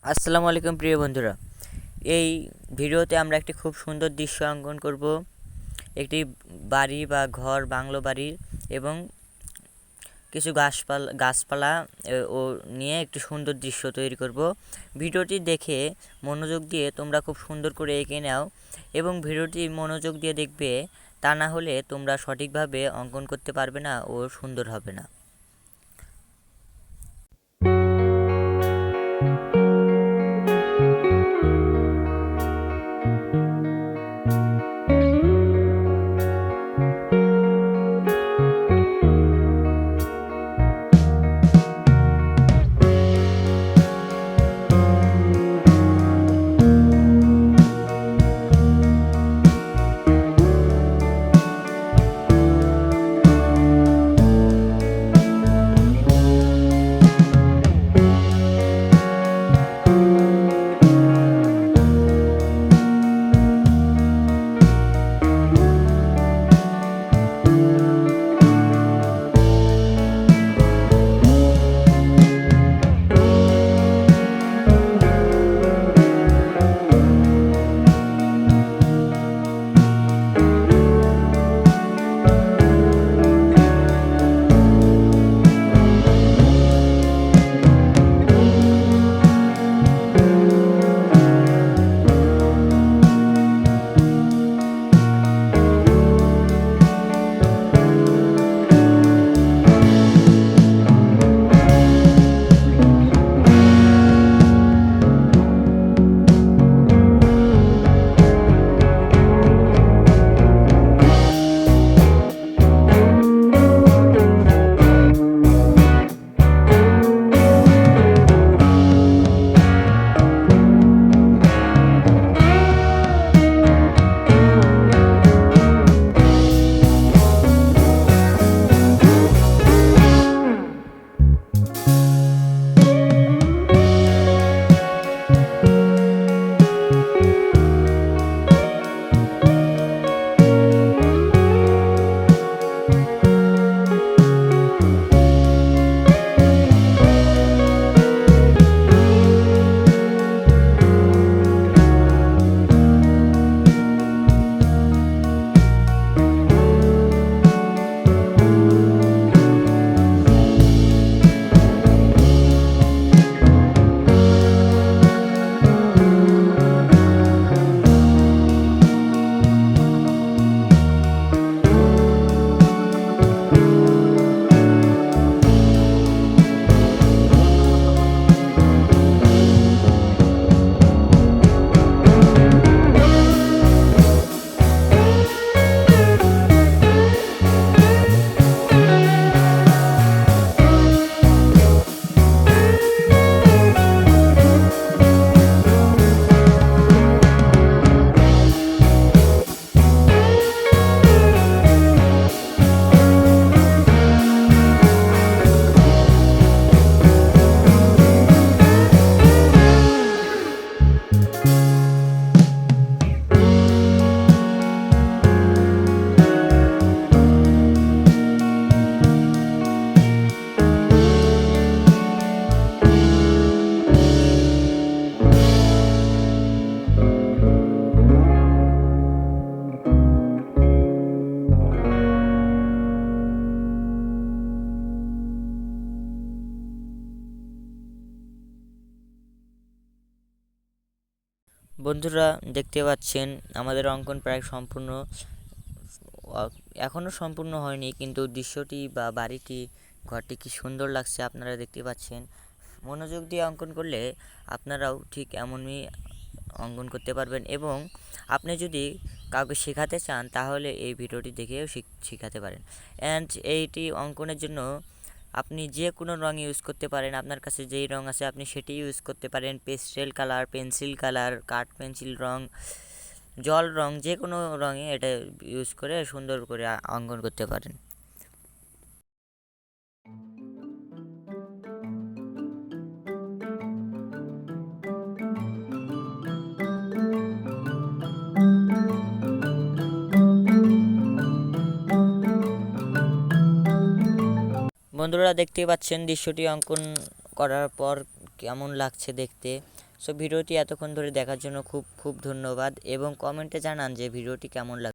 আসসালামু আলাইকুম প্রিয় বন্ধুরা। এই ভিডিওতে আমরা একটি খুব সুন্দর দৃশ্য অঙ্কন করব। একটি বাড়ি বা ঘর, বাংলো বাড়ির এবং কিছু গাছপালা ও নিয়ে একটি সুন্দর দৃশ্য তৈরি করব। ভিডিওটি দেখে মনোযোগ দিয়ে তোমরা খুব সুন্দর করে এঁকে নাও এবং ভিডিওটি মনোযোগ দিয়ে দেখবে, তা না হলে তোমরা সঠিকভাবে অঙ্কন করতে পারবে না ও সুন্দর হবে না। বন্ধুরা, দেখতে পাচ্ছেন আমাদের অঙ্কন প্রায় সম্পূর্ণ। এখনও সম্পূর্ণ হয়নি, কিন্তু দৃশ্যটি বা বাড়িটি, ঘরটি কি সুন্দর লাগছে আপনারা দেখতে পাচ্ছেন। মনোযোগ দিয়ে অঙ্কন করলে আপনারাও ঠিক এমনই অঙ্কন করতে পারবেন এবং আপনি যদি কাউকে শেখাতে চান তাহলে এই ভিডিওটি দেখেও শেখাতে পারেন। অ্যান্ড এইটি অঙ্কনের জন্য আপনি যে কোনো রং ইউজ করতে পারেন। আপনার কাছে যেই রং আছে আপনি সেটি ইউজ করতে পারেন। পেস্টেল কালার, পেন্সিল কালার, কাঠ পেন্সিল রং, জল রং, যে কোনো রঙে এটা ইউজ করে সুন্দর করে অঙ্কন করতে পারেন। বন্ধুরা, দেখতেই পাচ্ছেন দৃশ্যটি অঙ্কন করার পর কেমন লাগছে দেখতে। সো ভিডিওটি এতক্ষণ ধরে দেখার জন্য খুব খুব ধন্যবাদ এবং কমেন্টে জানান যে ভিডিওটি কেমন লাগছে।